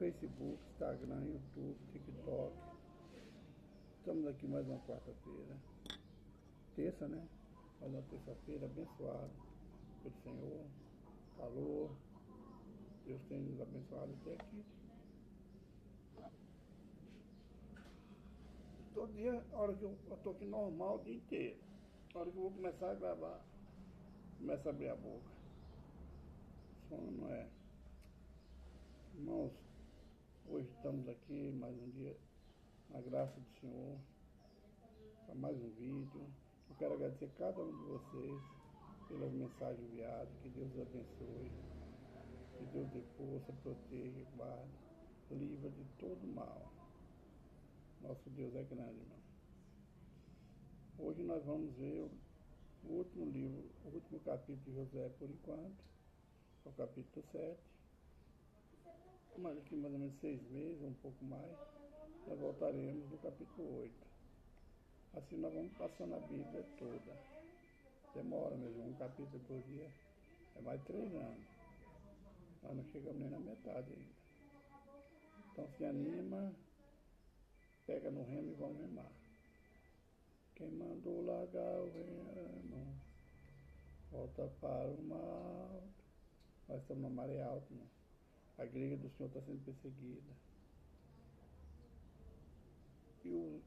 Facebook, Instagram, YouTube, TikTok. Estamos aqui mais uma quarta-feira. Terça, né? Mais uma terça-feira abençoada pelo Senhor. Calor. Deus tem nos abençoado até aqui. Todo dia, a hora que eu estou aqui normal o dia inteiro. A hora que eu vou começar a gravar, começa a abrir a boca. Sono não é. Irmãos, hoje estamos aqui mais um dia, na graça do Senhor, para mais um vídeo. Eu quero agradecer a cada um de vocês pelas mensagens enviadas. Que Deus os abençoe, que Deus dê força, proteja, guarde, livra de todo mal. Nosso Deus é grande, irmão. Hoje nós vamos ver o último livro, o último capítulo de Josué por enquanto, é o capítulo 7. Mas aqui mais ou menos 6 meses, um pouco mais, nós voltaremos no capítulo 8. Assim nós vamos passando a Bíblia toda. Demora mesmo, um capítulo por dia, é mais de 3 anos. Nós não chegamos nem na metade ainda. Então se anima, pega no remo e vamos remar. Quem mandou largar o remo, volta para o mar. Nós estamos na maré alta, irmão. A igreja do Senhor está sendo perseguida. E o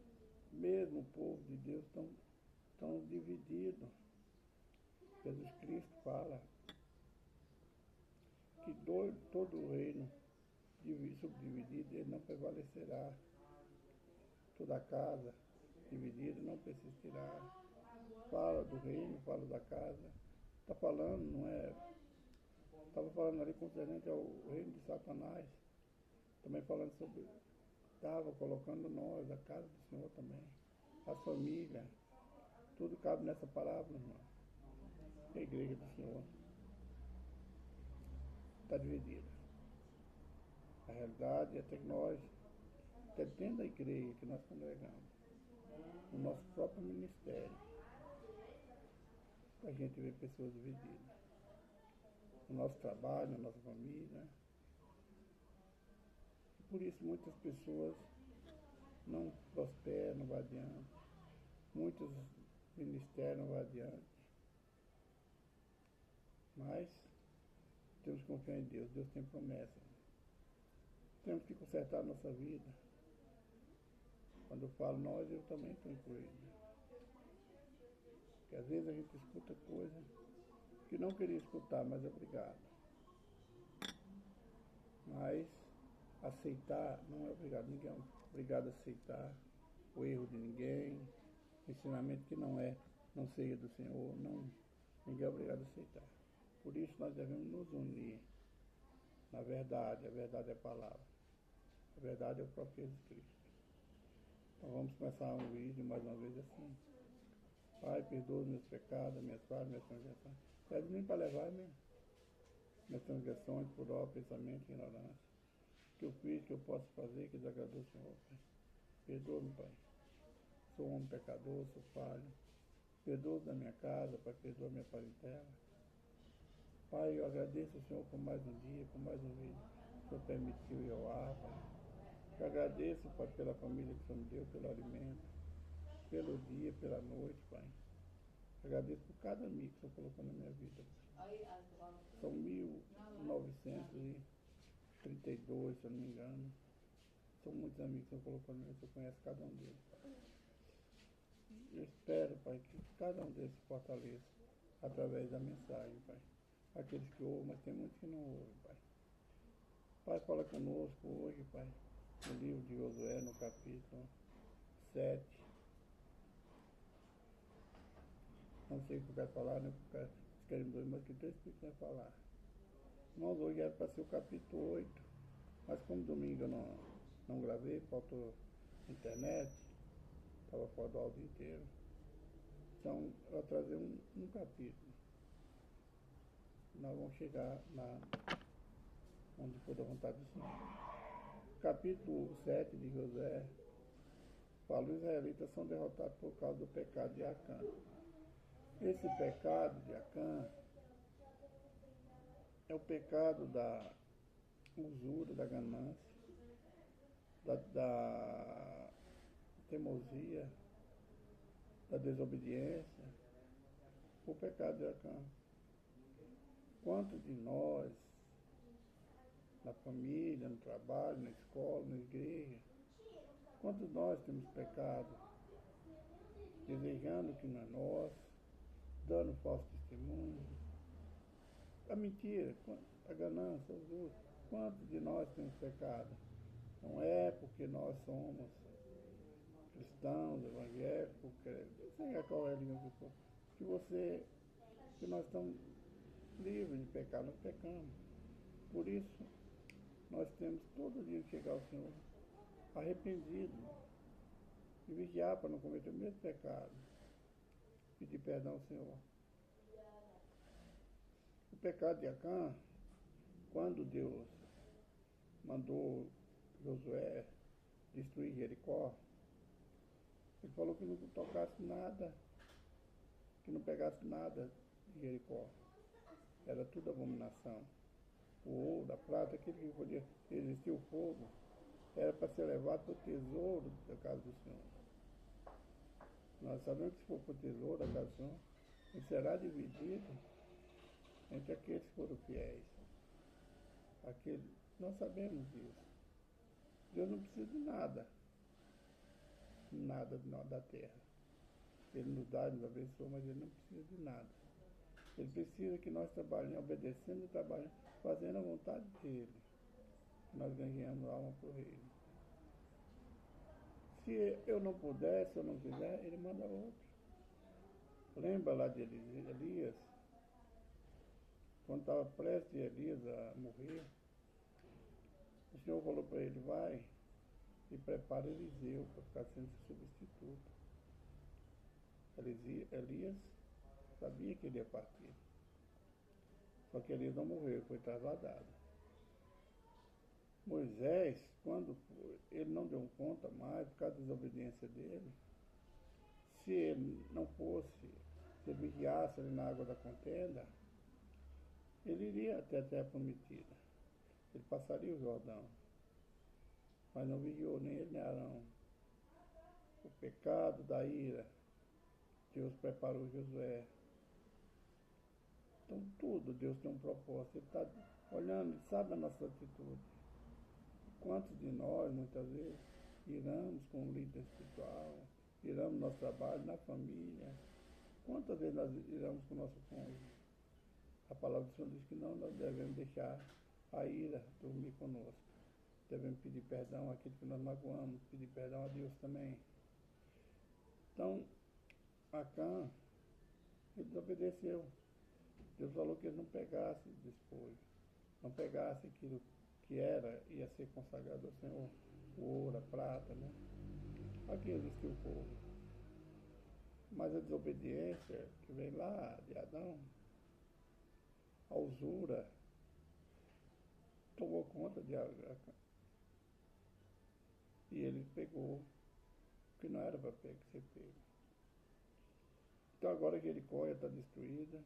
mesmo povo de Deus estão divididos. Jesus Cristo fala que todo o reino subdividido ele não prevalecerá. Toda casa dividida não persistirá. Fala do reino, fala da casa. Está falando, não é? Estava falando ali concernente ao reino de Satanás. Também falando sobre. Estava colocando nós, a casa do Senhor também. As famílias. Tudo cabe nessa palavra, irmão. A igreja do Senhor está dividida. A realidade é que nós, até dentro da igreja que nós congregamos, no nosso próprio ministério, a gente vê pessoas divididas. No nosso trabalho, na nossa família. E por isso muitas pessoas não prosperam, não vão adiante. Muitos ministérios não vão adiante. Mas temos que confiar em Deus. Deus tem promessa. Temos que consertar a nossa vida. Quando eu falo nós, eu também estou incluído. Porque às vezes a gente escuta coisa que não queria escutar, mas é obrigado. Mas aceitar não é obrigado. Ninguém é obrigado a aceitar o erro de ninguém, o ensinamento que não seja do Senhor, ninguém é obrigado a aceitar. Por isso nós devemos nos unir na verdade. A verdade é a palavra. A verdade é o próprio Jesus Cristo. Então vamos começar um vídeo mais uma vez assim. Pai, perdoa os meus pecados, minhas falhas, minhas transgressões. Pede nem para levar minhas transgressões por obra, pensamento e ignorância. Que eu fiz, que eu posso fazer, que desagradou o Senhor, Pai. Perdoa-me, Pai. Sou um homem pecador, sou falho. Perdoa da minha casa, Pai, perdoa minha parentela. Pai, eu agradeço ao Senhor por mais um dia, por mais um vídeo que o Senhor permitiu eu Pai. Eu agradeço, Pai, pela família que o Senhor me deu, pelo alimento, pelo dia, pela noite, Pai. Agradeço por cada amigo que o Senhor colocou na minha vida. São 1932, se eu não me engano. São muitos amigos que o Senhor colocou na minha vida, o Senhor conhece cada um deles. Eu espero, Pai, que cada um deles se fortaleça através da mensagem, Pai. Aqueles que ouvem, mas tem muitos que não ouvem, Pai. Pai, fala conosco hoje, Pai, no livro de Josué, no capítulo 7. Não sei o que eu quero falar, né? Porque querem dois, mas que três que vai falar. Nós hoje era para ser o capítulo 8, mas como domingo eu não gravei, faltou internet, estava fora do áudio inteiro. Então eu vou trazer um capítulo. Nós vamos chegar lá onde for da vontade do Senhor. Capítulo 7 de Josué fala: os israelitas são derrotados por causa do pecado de Acã. Esse pecado de Acã é o pecado da usura, da ganância, da teimosia, da desobediência, o pecado de Acã. Quantos de nós, na família, no trabalho, na escola, na igreja, quantos de nós temos pecado, desejando que não é nosso, dando falso testemunho, a mentira, a ganância, os outros. Quantos de nós temos pecado? Não é porque nós somos cristãos, evangélicos, sei qual é a língua que for, que nós estamos livres de pecar, nós pecamos. Por isso, nós temos todo dia que chegar ao Senhor arrependido e vigiar para não cometer o mesmo pecado. Pedir perdão ao Senhor. O pecado de Acã, quando Deus mandou Josué destruir Jericó, ele falou que não tocasse nada, que não pegasse nada de Jericó. Era tudo abominação. O ouro, a prata, aquilo que podia resistir o fogo, era para ser levado para o tesouro da casa do Senhor. Nós sabemos que se for para o tesouro da casa do Senhor, ele será dividido entre aqueles que foram fiéis. Nós sabemos disso. Deus não precisa de nada da terra. Ele nos dá, nos abençoa, mas ele não precisa de nada. Ele precisa que nós trabalhemos, obedecendo e trabalhando, fazendo a vontade dele. Que nós ganhemos alma para o reino. Se eu não puder, se eu não quiser, ele manda outro. Lembra lá de Elias? Quando estava prestes Elias a morrer, o Senhor falou para ele, vai e prepara Eliseu para ficar sendo substituto. Elias sabia que ele ia partir. Só que Elias não morreu, foi trasladado. Moisés, quando ele não deu conta mais, por causa da desobediência dele, se ele não fosse, se ele vigiasse ali na água da contenda, ele iria até a terra prometida. Ele passaria o Jordão. Mas não vigiou nem ele nem Arão. O pecado da ira, Deus preparou Josué. Então tudo, Deus tem um propósito. Ele está olhando, ele sabe a nossa atitude. Quantos de nós, muitas vezes, iramos com um líder espiritual, iramos no nosso trabalho, na família. Quantas vezes nós iramos com o nosso cônjuge? A palavra do Senhor diz que não, nós devemos deixar a ira dormir conosco. Devemos pedir perdão àquilo que nós magoamos, pedir perdão a Deus também. Então, Acã, ele desobedeceu. Deus falou que ele não pegasse despojo, não pegasse aquilo que ia ser consagrado ao Senhor, o ouro, a prata, né? Aqui existiu o povo. Mas a desobediência que vem lá de Adão, a usura, tomou conta de Acã. E ele pegou o que não era para ser pego. Então agora Jericó está destruída,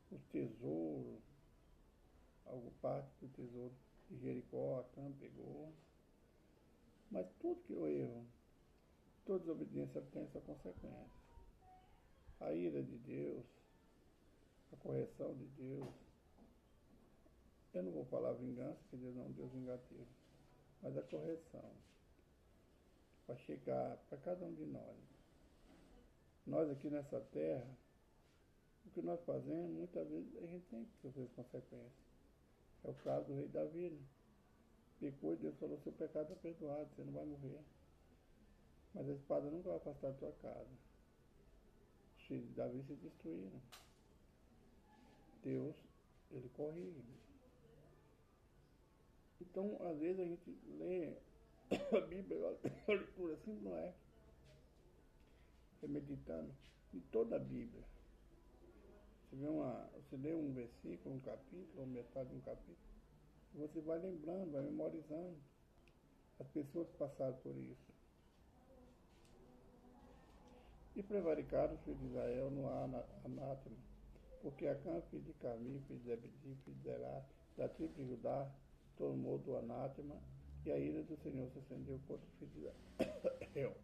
os tesouros, algo parte do tesouro de Jericó, Acã pegou. Mas tudo que é o erro, toda desobediência tem essa consequência. A ira de Deus, a correção de Deus. Eu não vou falar vingança, porque Deus não é um Deus vingativo, mas a correção para chegar para cada um de nós. Nós aqui nessa terra, o que nós fazemos, muitas vezes a gente tem que sofrer consequências. É o caso do rei Davi. Pecou e Deus falou, seu pecado é perdoado, você não vai morrer. Mas a espada nunca vai afastar da tua casa. Os filhos de Davi se destruíram. Deus, ele corrige. Então, às vezes a gente lê a Bíblia, a leitura assim não é. É meditando em toda a Bíblia. Você lê um versículo, um capítulo, ou metade de um capítulo, você vai lembrando, vai memorizando. As pessoas passaram por isso. E prevaricaram os filhos de Israel no anátema, porque Acã, filho de Carmi, filho de Zebedi, filho de Zerá, da tribo de Judá, tomou do anátema e a ira do Senhor se acendeu contra os filhos de Israel.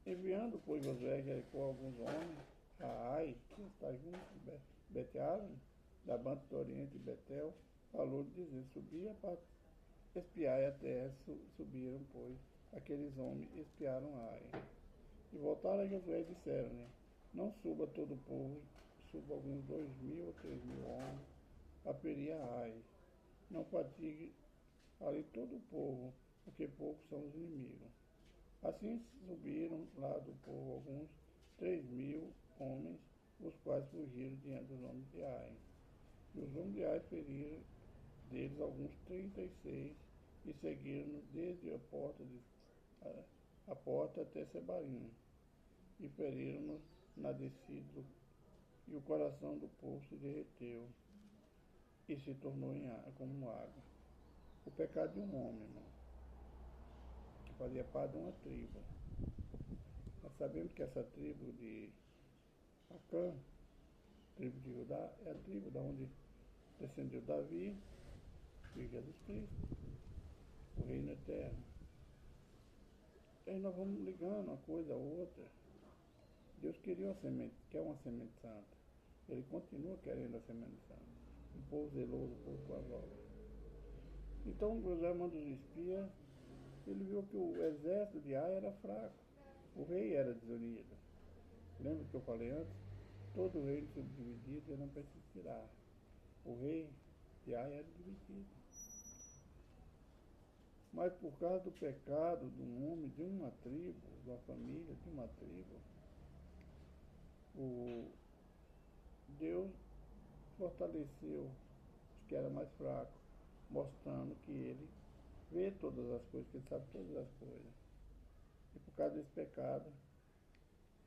Enviando, pois, Josué Jericó alguns homens a Ai, que está junto de Bet-Aven, da banda do Oriente de Betel, falou de dizer, subia para espiar a terra. Subiram, pois, aqueles homens espiaram a Ai. E voltaram a Josué e disseram-lhe, não suba todo o povo, suba alguns 2.000 ou 3.000 homens a ferir a Ai. Não fatigue ali todo o povo, porque poucos são os inimigos. Assim subiram lá do povo alguns 3.000 homens, os quais fugiram diante dos homens de Ai. E os homens de Ai feriram deles alguns 36 e seguiram desde a porta até Sebarim, e feriram-nos na descida, e o coração do povo se derreteu e se tornou como água. O pecado de um homem, irmão, que fazia parte de uma tribo. Nós sabemos que essa tribo de Acã, tribo de Judá, é a tribo da onde descendeu Davi e Jesus Cristo, o reino eterno. E aí nós vamos ligando uma coisa a outra. Deus queria uma semente, quer uma semente santa. Ele continua querendo a semente santa. Um povo zeloso, um povo com as obras. Então José manda os espias, ele viu que o exército de Ai era fraco. O rei era desunido. Lembra que eu falei antes? Todo reino subdividido ele não precisa tirar. O rei de Ai era dividido. Mas por causa do pecado de um homem, de uma tribo, de uma família, de uma tribo, Deus fortaleceu os que eram mais fracos, mostrando que ele vê todas as coisas, que ele sabe todas as coisas. E por causa desse pecado,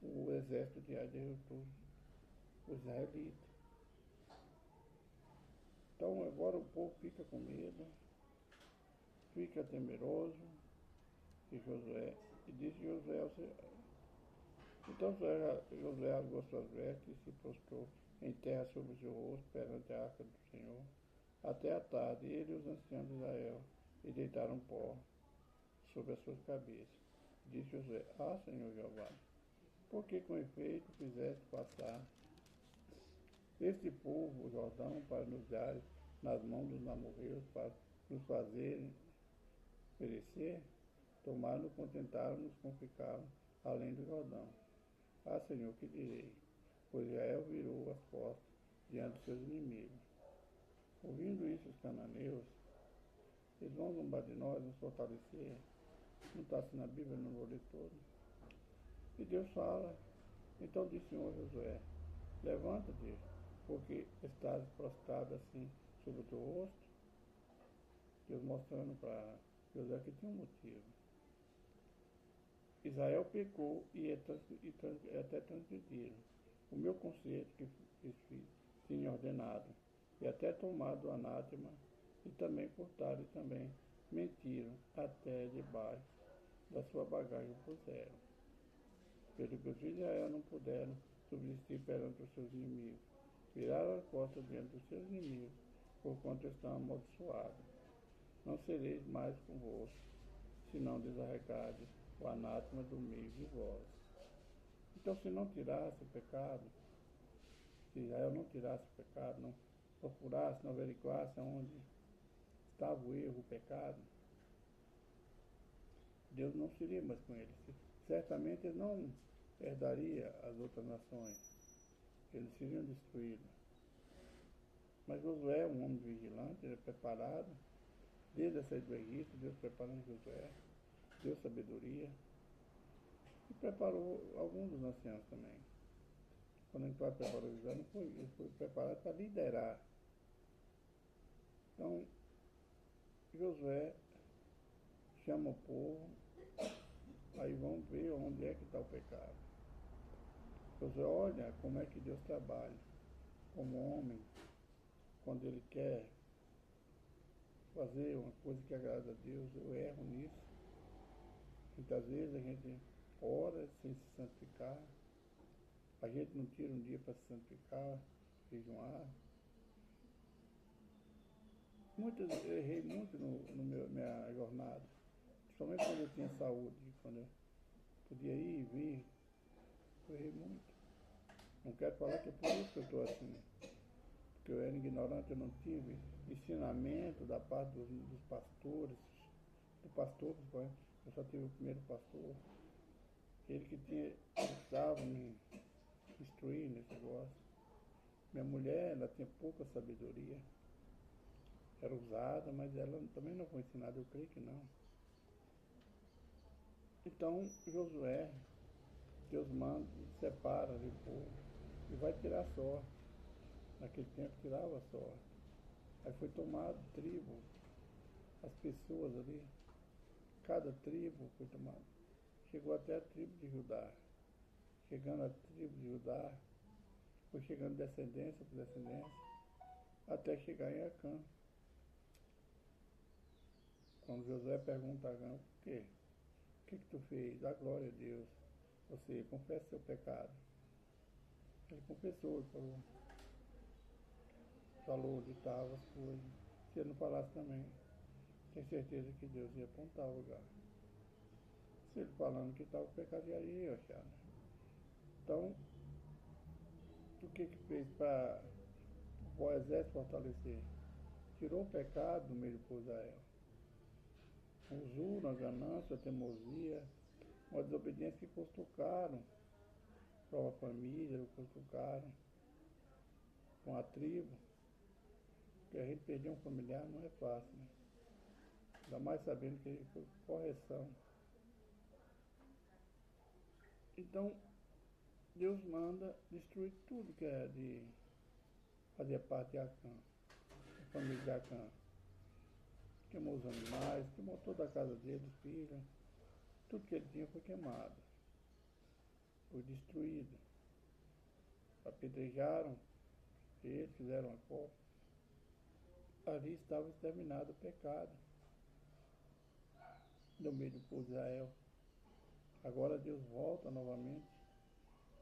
o exército de Ai derrotou os israelitas. Então agora o povo fica com medo, fica temeroso de Josué, e disse Josué ao Senhor. Então Josué rasgou suas vestes e se prostrou em terra sobre o seu rosto perante a arca do Senhor, até a tarde, ele e os anciãos de Israel, e deitaram pó sobre as suas cabeças. Disse Josué, Senhor Jeová, por que com efeito fizeste passar este povo, o Jordão, para nos dar nas mãos dos amorreus, para nos fazerem perecer? Tomaram, contentaram-nos com ficar além do Jordão. Senhor, que direi? Pois Israel virou as costas diante dos seus inimigos. Ouvindo isso, os cananeus, eles vão zombar de nós, nos fortalecer. Não está assim na Bíblia, não vou ler todo. E Deus fala, então disse o Senhor Josué, levanta-te, porque estás prostrado assim sobre o teu rosto. Deus mostrando para Josué que tinha um motivo. Israel pecou e até transgrediram o meu conceito que tinha ordenado, e até tomado o anátema, e também cortaram e também mentiram, até debaixo da sua bagagem puseram. Pelo que os filhos de Israel não puderam subsistir perante os seus inimigos, viraram as costas diante dos seus inimigos, porquanto estão amaldiçoados. Não sereis mais convosco, senão desarregardes o anátema do meio de vós. Então, se não tirasse o pecado, se Israel não tirasse o pecado, não procurasse, não averiguasse onde estava o erro, o pecado, Deus não seria mais com eles. Certamente ele não herdaria as outras nações, eles seriam destruídos. Mas Josué é um homem vigilante, ele é preparado, desde a saída do Egito, Deus preparando Josué, deu sabedoria, e preparou alguns dos anciãos também. Quando a gente vai preparar o Josué, ele foi preparado para liderar. Então, Josué chama o povo, aí vamos ver onde é que está o pecado. Josué olha como é que Deus trabalha, como homem, quando ele quer fazer uma coisa que agrada a Deus, eu erro nisso. Muitas vezes a gente ora sem se santificar, a gente não tira um dia para se santificar, jejuar. Eu errei muito no minha jornada, principalmente quando eu tinha saúde, quando eu podia ir e vir, eu errei muito. Não quero falar que é por isso que eu estou assim, porque eu era ignorante, eu não tive ensinamento da parte dos pastores, do pastor, principalmente. Eu só tive o primeiro pastor, ele que estava me instruir nesse negócio. Minha mulher, ela tinha pouca sabedoria, era usada, mas ela também não foi ensinada, eu creio que não. Então, Josué, Deus manda, separa ali o povo e vai tirar a sorte. Naquele tempo tirava a sorte. Aí foi tomado tribo, as pessoas ali, cada tribo foi tomada. Chegou até a tribo de Judá. Chegando a tribo de Judá, foi chegando descendência por descendência, até chegar em Acã. Quando Josué pergunta a Acã, por quê? O que tu fez? Dá glória a Deus. Você confessa seu pecado. Ele confessou, ele falou onde estava as coisas. Se ele não falasse também, tem certeza que Deus ia apontar o lugar. Se ele falando que estava, o pecado já ia achar. Né? Então, o que fez para o exército fortalecer? Tirou o pecado do meio do povo de Israel. Usura, a ganância, a teimosia, uma desobediência que custucaram para a família, custucaram com a tribo. Porque a gente perder um familiar não é fácil, né? Ainda mais sabendo que ele foi correção. Então, Deus manda destruir tudo que é de fazer parte de Acã, a família de Acã. Queimou os animais, queimou toda a casa dele, os filhos. Tudo que ele tinha foi queimado, foi destruído. Apedrejaram ele, fizeram a copa. Ali estava exterminado o pecado no meio do povo de Israel. Agora Deus volta novamente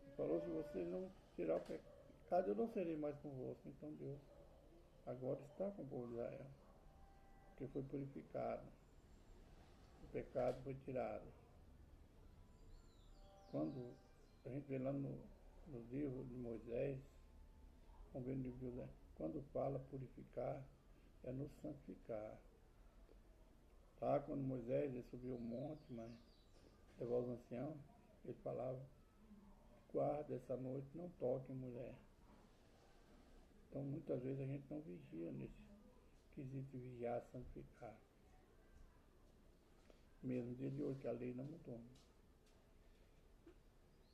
e falou: se você não tirar o pecado, eu não serei mais convosco. Então Deus agora está com o povo de Israel, porque foi purificado, o pecado foi tirado. Quando a gente vê lá no livro de Moisés, vamos ver no livro de Moisés, quando fala purificar, é nos santificar. Tá? Quando Moisés subiu o monte, mas levou os anciãos, ele falava: guarda essa noite, não toque em mulher. Então muitas vezes a gente não vigia nesse quesito de vigiar, santificar. Mesmo dia de hoje que a lei não mudou.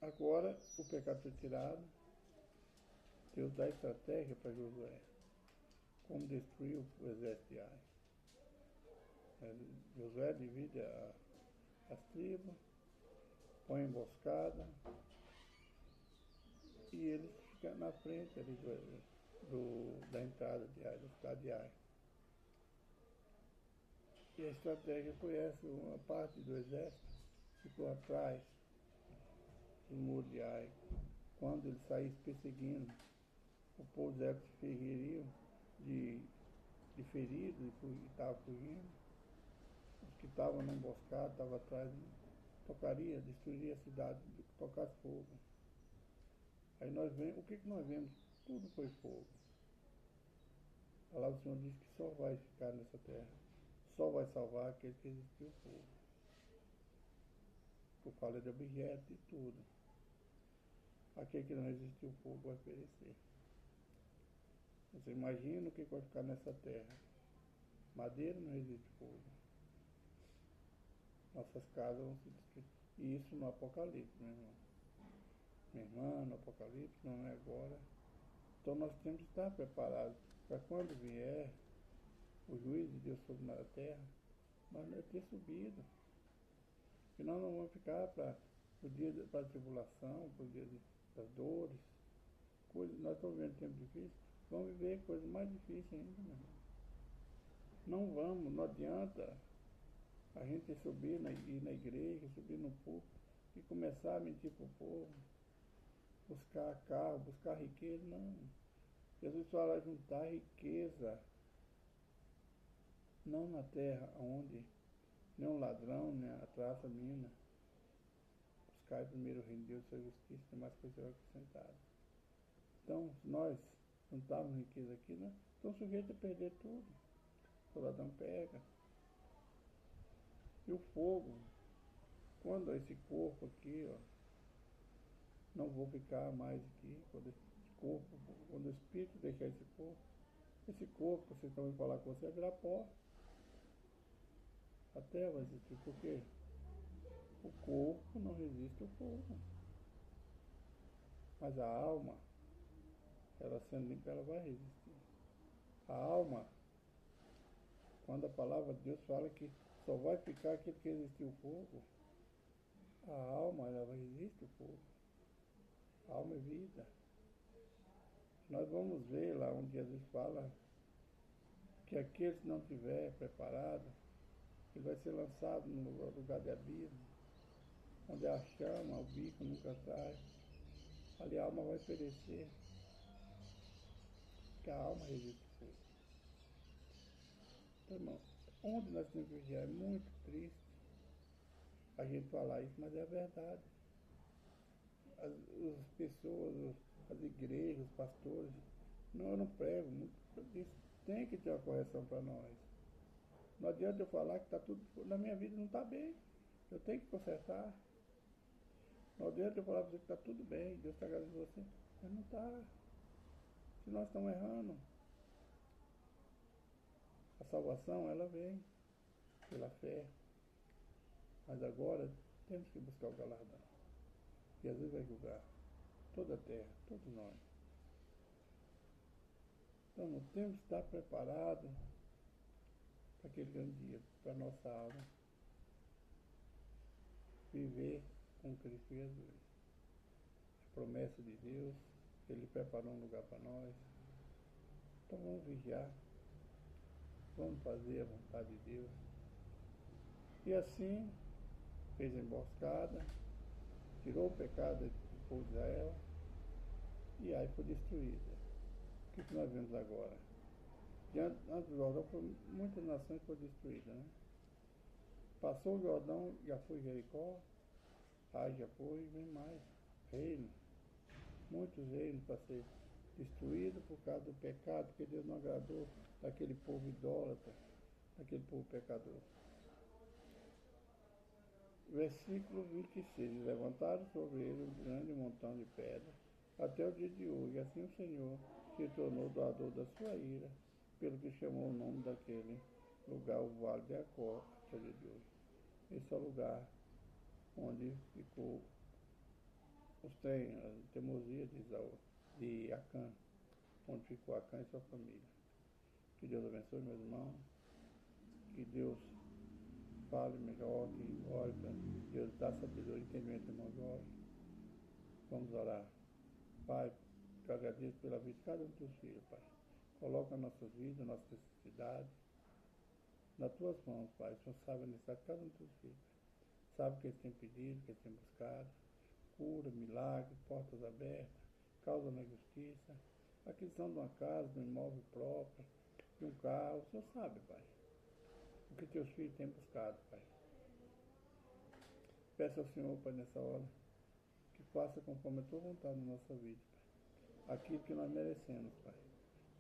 Agora o pecado foi tirado, Deus dá estratégia para Josué. Como destruir o exército de Ai. Josué divide as tribos, põe emboscada e eles ficam na frente ali da entrada de Ai, da cidade de Ai. E a estratégia foi essa: uma parte do exército ficou atrás do muro de Ai. Quando ele saísse perseguindo, o povo de Israel se feriria de feridos e estava fugindo. Os que estavam na emboscada, estavam atrás, tocaria, destruiria a cidade, tocasse fogo. Aí nós vemos, o que nós vemos? Tudo foi fogo. A palavra do Senhor diz que só vai ficar nessa terra, só vai salvar aquele que resistiu ao fogo. Eu falo de objeto e tudo. Aquele que não resistiu ao fogo vai perecer. Você imagina o que vai ficar nessa terra. Madeira não resiste fogo. Nossas casas vão se destruir. E isso no Apocalipse, meu irmão. Minha irmã, no Apocalipse, não é agora. Então nós temos que estar preparados para quando vier o juízo de Deus sobre a terra, nós não ter subido. E nós não vamos ficar para o dia da tribulação, para o dia das dores. Nós estamos vivendo tempo difícil, vamos viver coisas mais difíceis ainda, meu irmão. Não vamos, não adianta a gente ir na igreja, subir no púlpito e começar a mentir para o povo, buscar carro, buscar riqueza, não. Jesus fala juntar riqueza não na terra onde nenhum ladrão, nem a traça mina. Buscai primeiro o reino de Deus e sua justiça, tem mais coisa será acrescentada. Então, se nós juntarmos riqueza aqui, né, estamos sujeitos a perder tudo. O ladrão pega. E o fogo, quando esse corpo aqui, ó, não vou ficar mais aqui, quando esse corpo, quando o espírito deixar esse corpo, vocês estão indo falar com você, vai virar pó. A terra vai existir, porque o corpo não resiste ao fogo. Mas a alma, ela sendo limpa, ela vai resistir. A alma, quando a palavra de Deus fala que só vai ficar aquilo que resistiu ao fogo, a alma, ela vai resistir ao fogo. A alma é vida. Nós vamos ver lá onde Jesus fala que aquele que não tiver preparado, ele vai ser lançado no lugar de abismo, onde a chama, o bico nunca sai. Ali a alma vai perecer, porque a alma resiste ao fogo. Então, irmão, onde nós temos que vigiar é muito triste a gente falar isso, mas é a verdade. As pessoas, as igrejas, os pastores, não, eu não prego muito disso. Tem que ter uma correção para nós. Não adianta eu falar que está tudo, na minha vida não está bem. Eu tenho que consertar. Não adianta eu falar para você que está tudo bem, Deus está agradecendo você, mas não está. Se nós estamos errando, a salvação, ela vem pela fé. Mas agora temos que buscar o galardão. Jesus vai julgar toda a terra, todos nós. Então nós temos que estar preparados para aquele grande dia, para a nossa alma viver com Cristo Jesus. A promessa de Deus, Ele preparou um lugar para nós. Então vamos vigiar, vamos fazer a vontade de Deus. E assim, fez a emboscada, tirou o pecado do povo de Israel, e aí foi destruída. O que nós vemos agora? Antes do Jordão, muitas nações foram destruídas, né? Passou o Jordão, já foi Jericó, aí já foi, vem mais reino. Muitos reinos para ser destruídos por causa do pecado, porque Deus não agradou daquele povo idólatra, daquele povo pecador. Versículo 26. Levantaram sobre ele um grande montão de pedra, até o dia de hoje. Assim o Senhor se tornou doador da sua ira, pelo que chamou o nome daquele lugar o Vale de Acor, até o dia de hoje. Esse é o lugar onde ficou a teimosia de Acã, onde ficou Acã e sua família. Que Deus abençoe, meus irmãos. Que Deus fale melhor, que ore para Deus dar sabedoria e entendimento, irmão Jorge. Vamos orar. Pai, eu agradeço pela vida de cada um dos teus filhos, Pai. Coloca nossas vidas, nossas necessidades nas tuas mãos, Pai. O Senhor sabe a necessidade de cada um dos teus filhos. Sabe o que eles têm pedido, o que eles têm buscado. Cura, milagre, portas abertas, causa na justiça, aquisição de uma casa, de um imóvel próprio, de um carro. O Senhor sabe, Pai, o que teus filhos têm buscado, Pai. Peço ao Senhor, Pai, nessa hora, que faça conforme a tua vontade na nossa vida, Pai. Aquilo que nós merecemos, Pai.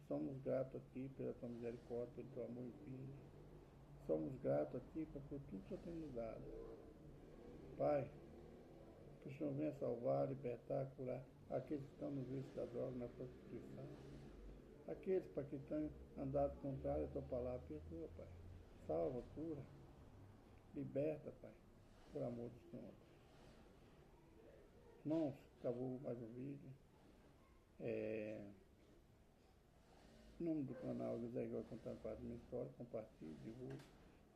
Somos gratos a Ti pela Tua misericórdia, pelo Teu amor infinito. Somos gratos a Ti por tudo que o Senhor tem nos dado. Pai, que o Senhor venha salvar, libertar, curar aqueles que estão nos vícios da droga, na prostituição. Aqueles, Pai, que têm andado contrário à Tua palavra, perdoa, Pai. Salva, cura, liberta, Pai, por amor do Senhor. Irmãos, acabou mais um vídeo. Em nome do canal José Jorge contando parte da minha história, compartilhe, divulgue.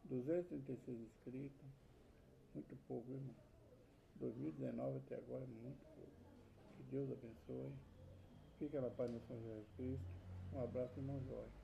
236 inscritos, muito pouco, irmão. 2019 até agora é muito pouco. Que Deus abençoe. Fique na paz do Senhor Jesus Cristo. Um abraço, irmão Jorge.